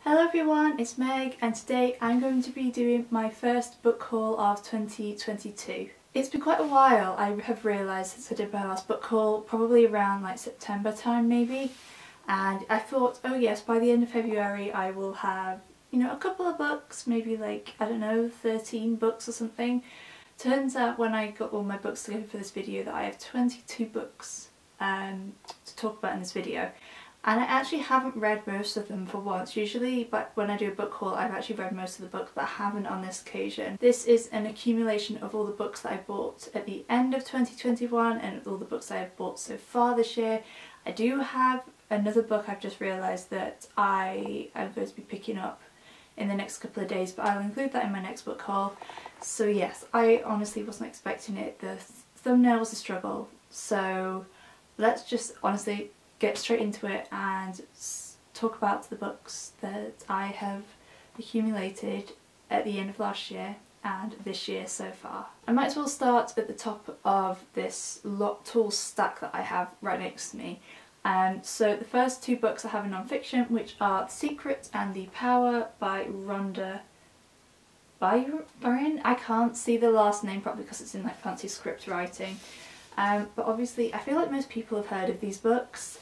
Hello everyone, it's Meg and today I'm going to be doing my first book haul of 2022. It's been quite a while, I have realised, since I did my last book haul, probably around like September time maybe, and I thought, oh yes, by the end of February I will have, you know, a couple of books, maybe like, I don't know, 13 books or something. Turns out when I got all my books together for this video that I have 22 books to talk about in this video. And I actually haven't read most of them for once. Usually but when I do a book haul I've actually read most of the books, but I haven't on this occasion. This is an accumulation of all the books that I bought at the end of 2021 and all the books I have bought so far this year. I do have another book I've just realised that I am going to be picking up in the next couple of days, but I'll include that in my next book haul. So yes, I honestly wasn't expecting it. The thumbnail was a struggle, so let's just honestly get straight into it and talk about the books that I have accumulated at the end of last year and this year so far. I might as well start at the top of this tall stack that I have right next to me. So the first two books I have in non-fiction, which are The Secret and The Power by Rhonda Byron. I can't see the last name properly because it's in like fancy script writing. But obviously I feel like most people have heard of these books,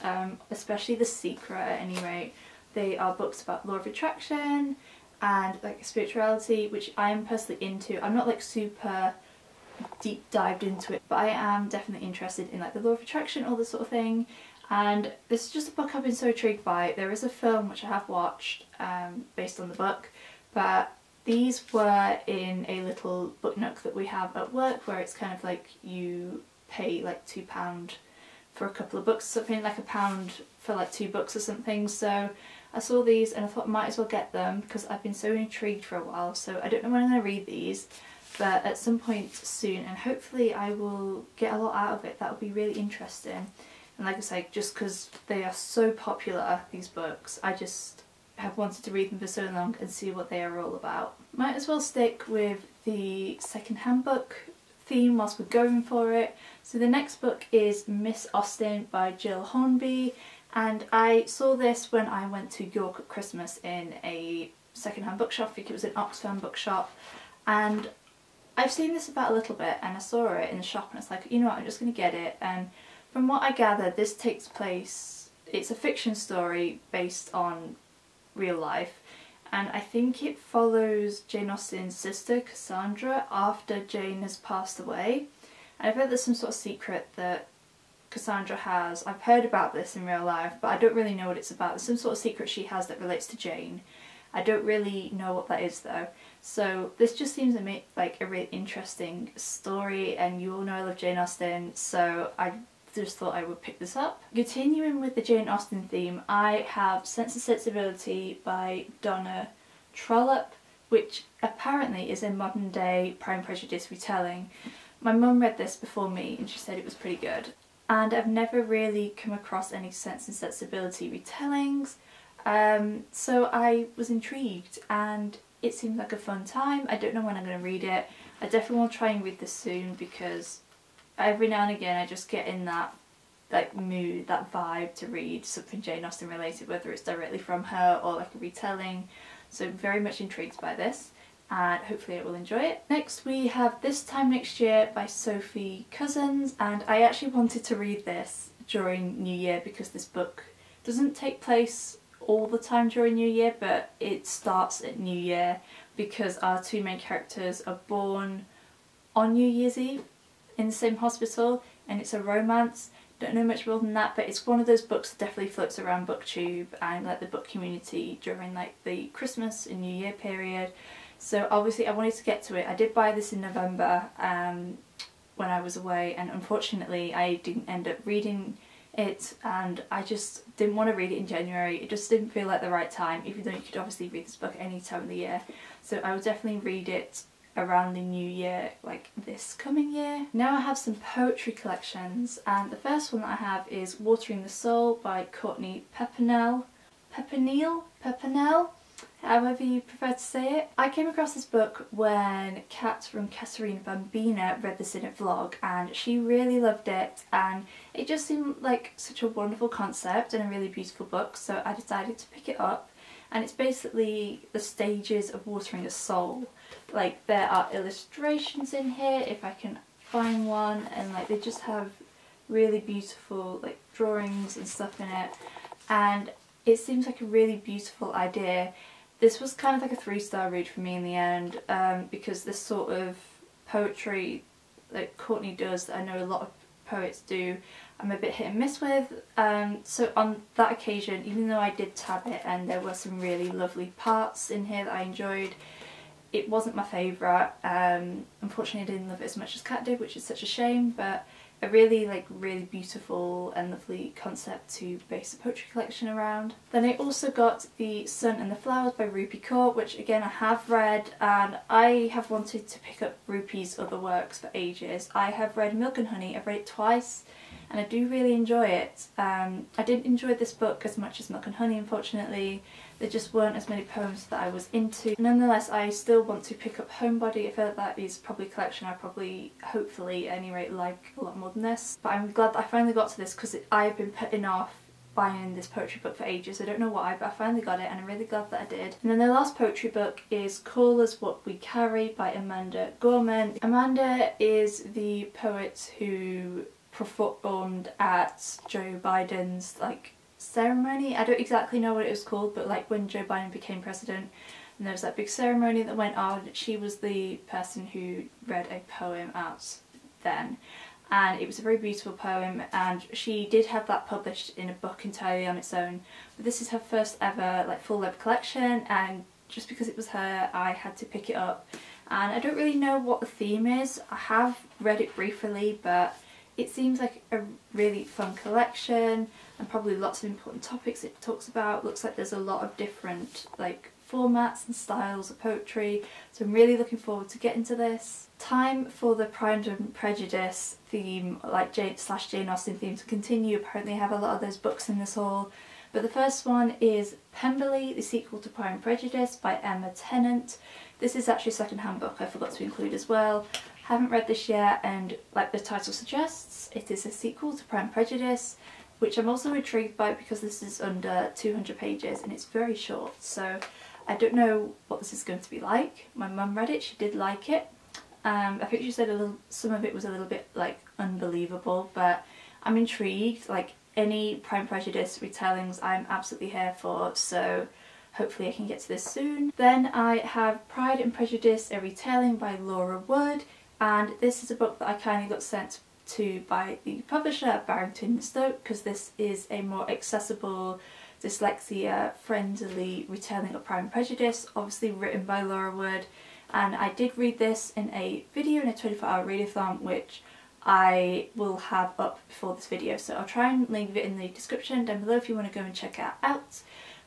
especially The Secret at any rate. They are books about law of attraction and like spirituality, which I am personally into. I'm not like super deep dived into it, but I am definitely interested in like the law of attraction, all this sort of thing. And this is just a book I've been so intrigued by. There is a film which I have watched based on the book, but these were in a little book nook that we have at work where it's kind of like you pay like £2 for a couple of books, something like £1 for like 2 books or something. So I saw these and I thought I might as well get them because I've been so intrigued for a while. So I don't know when I'm going to read these, but at some point soon, and hopefully I will get a lot out of it. That would be really interesting. And like I say, just because they are so popular, these books, I just have wanted to read them for so long and see what they are all about. Might as well stick with the second-hand book theme whilst we're going for it. So the next book is Miss Austen by Jill Hornby, and I saw this when I went to York at Christmas in a second-hand bookshop. I think it was an Oxfam bookshop, and I've seen this about a little bit and I saw it in the shop and it's like, you know what, I'm just going to get it. And from what I gather, this takes place, it's a fiction story based on real life, and I think it follows Jane Austen's sister Cassandra after Jane has passed away. And I've heard there's some sort of secret that Cassandra has. I've heard about this in real life, but I don't really know what it's about. There's some sort of secret she has that relates to Jane. I don't really know what that is though. So this just seems to me like a really interesting story, and you all know I love Jane Austen, so I just thought I would pick this up. Continuing with the Jane Austen theme, I have Sensibility by Donna Trollope, which apparently is a modern day Pride and Prejudice retelling. My mum read this before me and she said it was pretty good. And I've never really come across any Sense and Sensibility retellings, so I was intrigued and it seemed like a fun time. I don't know when I'm going to read it. I definitely want to try and read this soon because every now and again I just get in that like mood, that vibe to read something Jane Austen related, whether it's directly from her or like a retelling. So very much intrigued by this and hopefully I will enjoy it. Next we have This Time Next Year by Sophie Cousins, and I actually wanted to read this during New Year because this book doesn't take place all the time during New Year, but it starts at New Year because our two main characters are born on New Year's Eve in the same hospital, and it's a romance. Don't know much more than that, but it's one of those books that definitely floats around BookTube and like the book community during like the Christmas and New Year period. So obviously I wanted to get to it. I did buy this in November when I was away, and unfortunately I didn't end up reading it, and I just didn't want to read it in January. It just didn't feel like the right time, even though you could obviously read this book any time of the year. So I will definitely read it around the new year, like this coming year. Now I have some poetry collections, and the first one that I have is Watering the Soul by Courtney Pepperell, however you prefer to say it. I came across this book when Kat from Caterina Bambina read this in a vlog and she really loved it, and it just seemed like such a wonderful concept and a really beautiful book, so I decided to pick it up. and it's basically the stages of watering a soul. Like, there are illustrations in here, if I can find one, and like they just have really beautiful like drawings and stuff in it, and it seems like a really beautiful idea. This was kind of like a 3-star read for me in the end, because this sort of poetry that Courtney does, that I know a lot of poets do, I'm a bit hit and miss with. So on that occasion, even though I did tab it and there were some really lovely parts in here that I enjoyed, it wasn't my favourite. Unfortunately I didn't love it as much as Kat did, which is such a shame, but a really beautiful and lovely concept to base a poetry collection around. Then I also got The Sun and the Flowers by Rupi Kaur, which again I have read, and I have wanted to pick up Rupi's other works for ages. I have read Milk and Honey, I've read it twice, and I do really enjoy it. I didn't enjoy this book as much as Milk and Honey, unfortunately. There just weren't as many poems that I was into. Nonetheless, I still want to pick up Homebody. I feel like that is probably a collection I probably, hopefully at any rate, like a lot more than this. But I'm glad that I finally got to this, because I've been putting off buying this poetry book for ages. I don't know why, but I finally got it and I'm really glad that I did. And then the last poetry book is Cool as What We Carry by Amanda Gorman. Amanda is the poet who performed at Joe Biden's ceremony. I don't exactly know what it was called, but like when Joe Biden became president and there was that big ceremony that went on, she was the person who read a poem out then, and it was a very beautiful poem, and she did have that published in a book entirely on its own, but this is her first ever full length collection, and just because it was her I had to pick it up. And I don't really know what the theme is. I have read it briefly, but it seems like a really fun collection and probably lots of important topics it talks about. Looks like there's a lot of different formats and styles of poetry, so I'm really looking forward to getting to this. Time for the Pride and Prejudice theme, Jane Austen theme, to continue. Apparently I have a lot of those books in this haul, but the first one is Pemberton, the sequel to Pride and Prejudice by Emma Tennant. This is actually a second-hand book I forgot to include as well. Haven't read this yet, and like the title suggests, it is a sequel to Pride and Prejudice, which I'm also intrigued by because this is under 200 pages and it's very short, so I don't know what this is going to be like. My mum read it, she did like it. I think she said some of it was a little bit unbelievable, but I'm intrigued. Any Pride and Prejudice retellings I'm absolutely here for, so hopefully I can get to this soon. Then I have Pride and Prejudice, a retelling by Laura Wood, and this is a book that I kindly got sent to by the publisher Barrington Stoke, because this is a more accessible, dyslexia friendly retelling of Pride and Prejudice, obviously written by Laura Wood. And I did read this in a video, in a 24-hour readathon, which I will have up before this video, so I'll try and leave it in the description down below if you want to go and check it out.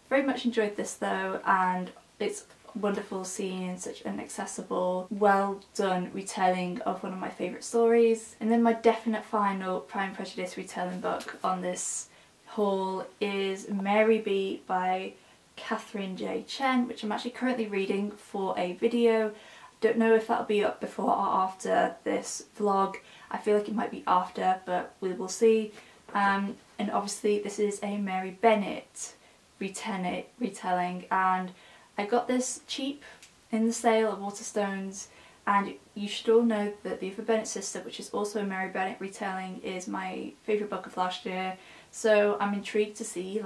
Very much enjoyed this though, and it's wonderful seeing such an accessible, well done retelling of one of my favourite stories. And then my definite final Pride and Prejudice retelling book on this haul is Mary B by Catherine J. Chen, which I'm actually currently reading for a video. Don't know if that'll be up before or after this vlog. I feel like it might be after, but we will see. And obviously this is a Mary Bennet retelling, and I got this cheap in the sale at Waterstones, and you should all know that The Other Bennet Sister, which is also a Mary Bennet retelling, is my favourite book of last year, so I'm intrigued to see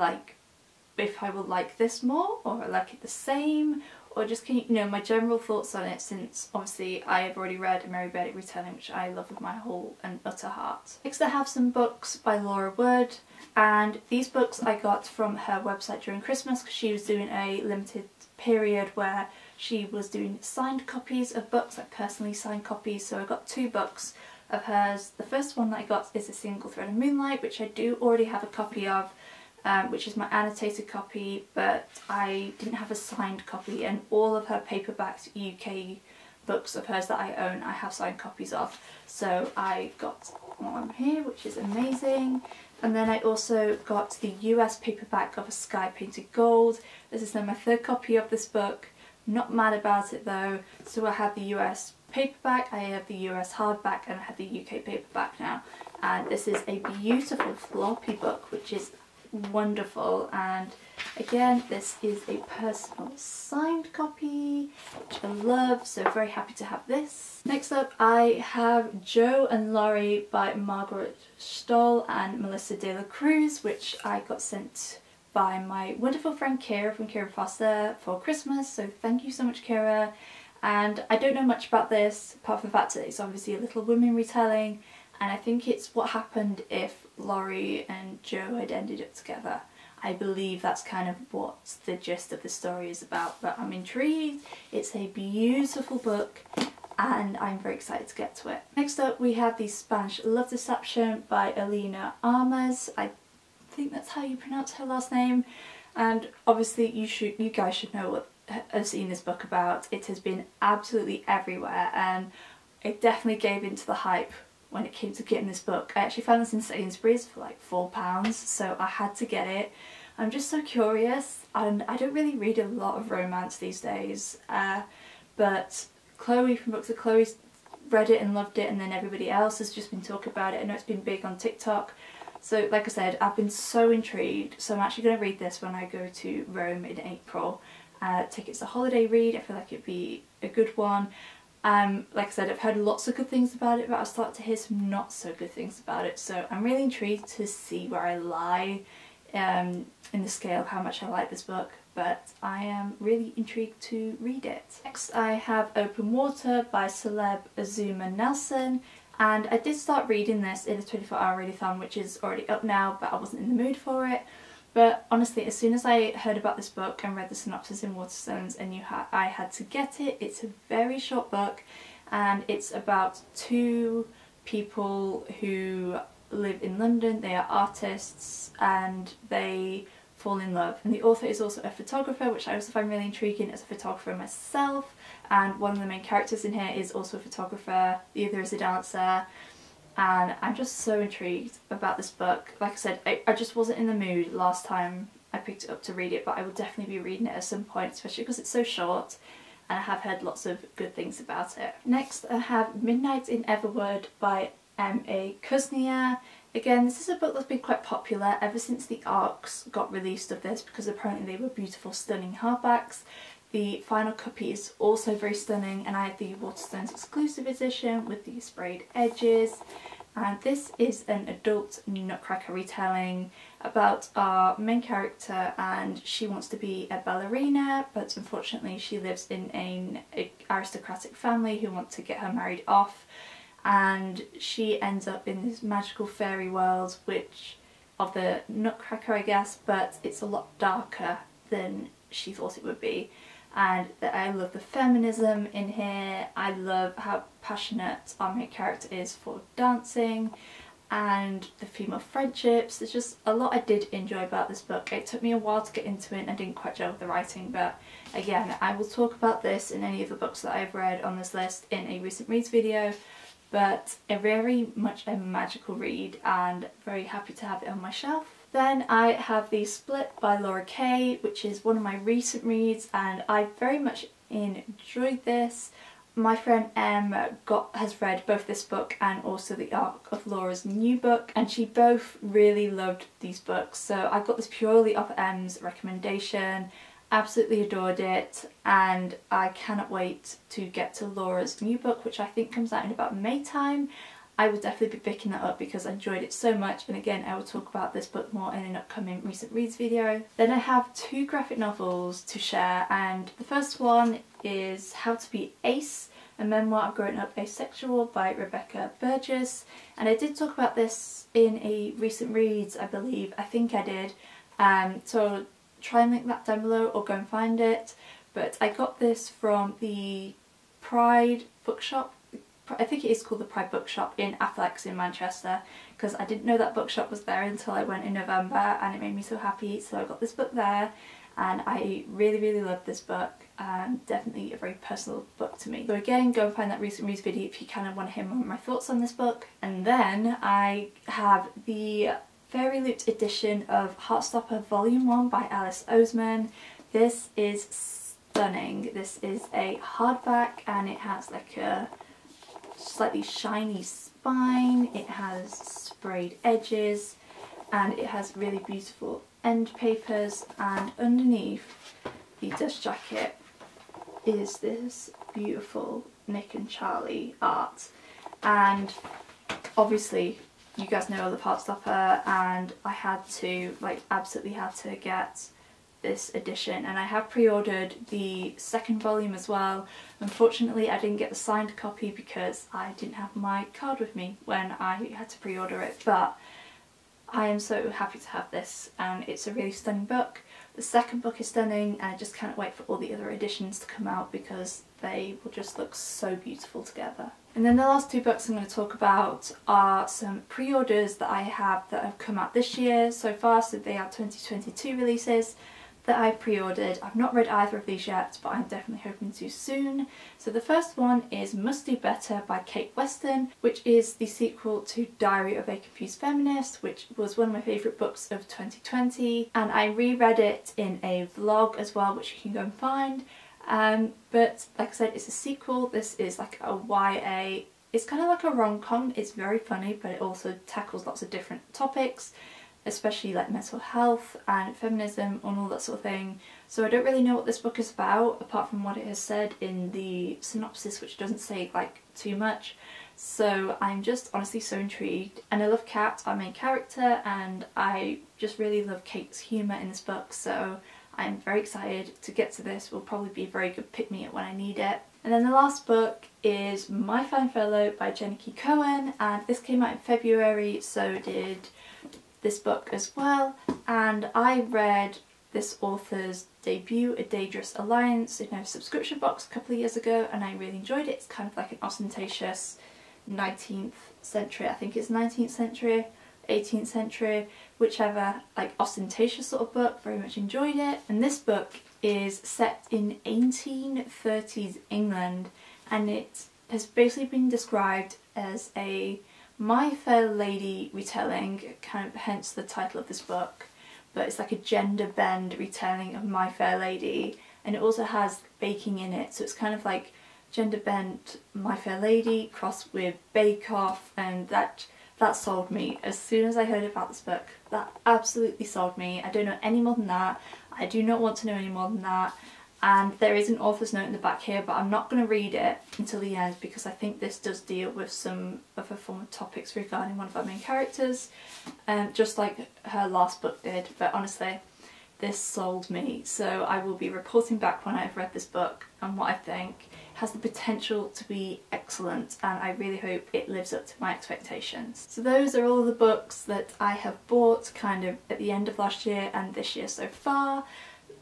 if I will like this more, or like it the same, or just my general thoughts on it, since obviously I have already read a Mary Bennet retelling, which I love with my whole and utter heart. Next I have some books by Laura Wood, and these books I got from her website during Christmas, because she was doing a limited period where she was doing signed copies of books, personally signed copies, so I got 2 books of hers. The first one that I got is A Single Thread of Moonlight, which I do already have a copy of, which is my annotated copy, but I didn't have a signed copy, and all of her paperbacks UK books of hers that I own I have signed copies of, so I got one here, which is amazing. And then I also got the US paperback of A Sky Painted Gold. This is now my 3rd copy of this book. Not mad about it though. So I have the US paperback, I have the US hardback, and I have the UK paperback now. And this is a beautiful floppy book, which is wonderful. And again, this is a personal signed copy, which I love, so very happy to have this. Next up I have Jo and Laurie by Margaret Stoll and Melissa De La Cruz, which I got sent by my wonderful friend Kira from Kira Foster for Christmas, so thank you so much, Kira. And I don't know much about this apart from the fact that it's obviously a Little Women retelling, and I think it's what happened if Laurie and Jo had ended up together. I believe that's kind of what the gist of the story is about, but I'm intrigued. It's a beautiful book and I'm very excited to get to it. Next up we have the Spanish Love Deception by Elena Armas. I think that's how you pronounce her last name, and obviously you guys should know what I've seen this book about. It has been absolutely everywhere and it definitely gave into the hype when it came to getting this book. I actually found this in Sainsbury's for like £4, so I had to get it. I'm just so curious, and I don't really read a lot of romance these days, but Chloe from Books of Chloe's read it and loved it, and then everybody else has just been talking about it. I know it's been big on TikTok. So like I said, I've been so intrigued, so I'm actually going to read this when I go to Rome in April. Take it as a holiday read. I feel like it'd be a good one. Like I said, I've heard lots of good things about it, but I've started to hear some not so good things about it, so I'm really intrigued to see where I lie in the scale of how much I like this book, but I am really intrigued to read it. Next I have Open Water by Celeb Azuma Nelson. And I did start reading this in a 24-hour readathon, which is already up now, but I wasn't in the mood for it. But honestly, as soon as I heard about this book and read the synopsis in Waterstones and I had to get it. It's a very short book and it's about two people who live in London. They are artists and they fall in love. And the author is also a photographer, which I also find really intriguing as a photographer myself. And one of the main characters in here is also a photographer, the other is a dancer. And I'm just so intrigued about this book. Like I said, I just wasn't in the mood last time I picked it up to read it, but I will definitely be reading it at some point, especially because it's so short and I have heard lots of good things about it. Next I have Midnight in Everwood by M.A. Kuznia. Again, this is a book that's been quite popular ever since the ARCs got released of this, because apparently they were beautiful, stunning hardbacks. The final copy is also very stunning, and I have the Waterstones exclusive edition with the sprayed edges. And this is an adult Nutcracker retelling about our main character, and she wants to be a ballerina, but unfortunately she lives in an aristocratic family who want to get her married off, and she ends up in this magical fairy world, which of the Nutcracker I guess, but it's a lot darker than she thought it would be. And I love the feminism in here. I love how passionate our main character is for dancing and the female friendships. There's just a lot I did enjoy about this book. It took me a while to get into it and I didn't quite gel with the writing, but again, I will talk about this in any of the books that I've read on this list in a recent reads video. But a very much a magical read and very happy to have it on my shelf. Then I have The Split by Laura Kay, which is one of my recent reads and I very much enjoyed this. My friend Em has read both this book and also the arc of Laura's new book, and she both really loved these books, so I got this purely off Em's recommendation. Absolutely adored it, and I cannot wait to get to Laura's new book, which I think comes out in about May time. I will definitely be picking that up because I enjoyed it so much, and again I will talk about this book more in an upcoming recent reads video. Then I have two graphic novels to share, and the first one is How to Be Ace, a memoir of growing up asexual by Rebecca Burgess, and I did talk about this in a recent reads, I believe. I think I did, so try and link that down below or go and find it. But I got this from the Pride bookshop. I think it is called the Pride Bookshop in Afflex in Manchester, because I didn't know that bookshop was there until I went in November, and it made me so happy, so I got this book there and I really loved this book. Definitely a very personal book to me. So again, go and find that recent reads video if you kind of want to hear more of my thoughts on this book. And then I have the Fairy Loot edition of Heartstopper Volume 1 by Alice Oseman. This is stunning. This is a hardback and it has like a slightly shiny spine, it has sprayed edges, and it has really beautiful end papers, and underneath the dust jacket is this beautiful Nick and Charlie art. And obviously you guys know I love Heartstopper, and I had to, like, absolutely had to get this edition, and I have pre-ordered the second volume as well. Unfortunately I didn't get the signed copy because I didn't have my card with me when I had to pre-order it, but I am so happy to have this, and it's a really stunning book. The second book is stunning, and I just can't wait for all the other editions to come out because they will just look so beautiful together. And then the last two books I'm going to talk about are some pre-orders that I have that have come out this year so far, so they are 2022 releases that I pre-ordered. I've not read either of these yet, but I'm definitely hoping to soon. So the first one is Musty Better by Kate Weston, which is the sequel to Diary of a Confused Feminist, which was one of my favourite books of 2020, and I reread it in a vlog as well, which you can go and find. But like I said, it's a sequel. This is like a YA. It's kind of like a rom-com. It's very funny, but it also tackles lots of different topics, especially like mental health and feminism and all that sort of thing. So I don't really know what this book is about apart from what it has said in the synopsis, which doesn't say like too much. So I'm just honestly so intrigued, and I love Kat, our main character, and I just really love Kate's humour in this book, so I'm very excited to get to this. Will probably be a very good pick-me-up when I need it. And then the last book is My Fine Fellow by Jenny Cohen, and this came out in February, so did this book as well, and I read this author's debut, A Dangerous Alliance, in a subscription box a couple of years ago, and I really enjoyed it. It's kind of like an ostentatious 19th century, I think it's 19th century, 18th century, whichever, like ostentatious sort of book. Very much enjoyed it. And this book is set in 1830s England, and it has basically been described as a My Fair Lady retelling, kind of hence the title of this book, but it's like a gender bend retelling of My Fair Lady, and it also has baking in it, so it's kind of like gender bent My Fair Lady crossed with Bake Off, and that sold me. As soon as I heard about this book, that absolutely sold me. I don't know any more than that. I do not want to know any more than that. And there is an author's note in the back here, but I'm not going to read it until the end because I think this does deal with some other form of topics regarding one of our main characters, just like her last book did. But honestly, this sold me, so I will be reporting back when I've read this book and what I think. It has the potential to be excellent, and I really hope it lives up to my expectations. So those are all the books that I have bought kind of at the end of last year and this year so far.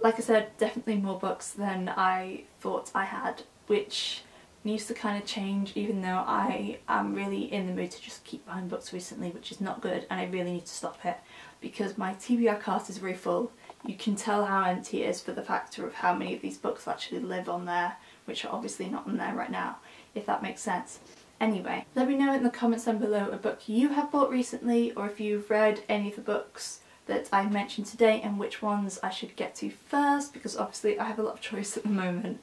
Like I said, definitely more books than I thought I had, which needs to kind of change, even though I am really in the mood to just keep buying books recently, which is not good, and I really need to stop it because my TBR cart is very full. You can tell how empty it is for the factor of how many of these books actually live on there, which are obviously not on there right now, if that makes sense. Anyway, let me know in the comments down below a book you have bought recently, or if you've read any of the books that I mentioned today and which ones I should get to first, because obviously I have a lot of choice at the moment,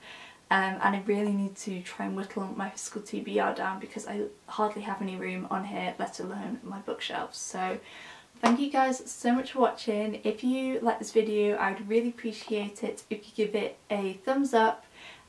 and I really need to try and whittle my physical TBR down because I hardly have any room on here, let alone my bookshelves. So thank you guys so much for watching. If you like this video, I would really appreciate it if you give it a thumbs up,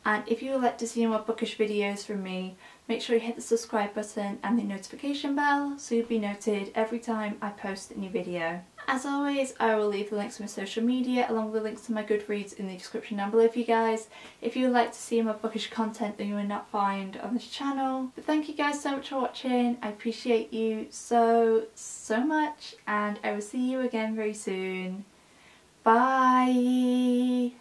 and if you would like to see more bookish videos from me, make sure you hit the subscribe button and the notification bell so you'll be noted every time I post a new video. As always, I will leave the links to my social media along with the links to my Goodreads in the description down below for you guys if you would like to see more bookish content that you will not find on this channel. But thank you guys so much for watching. I appreciate you so much, and I will see you again very soon. Bye!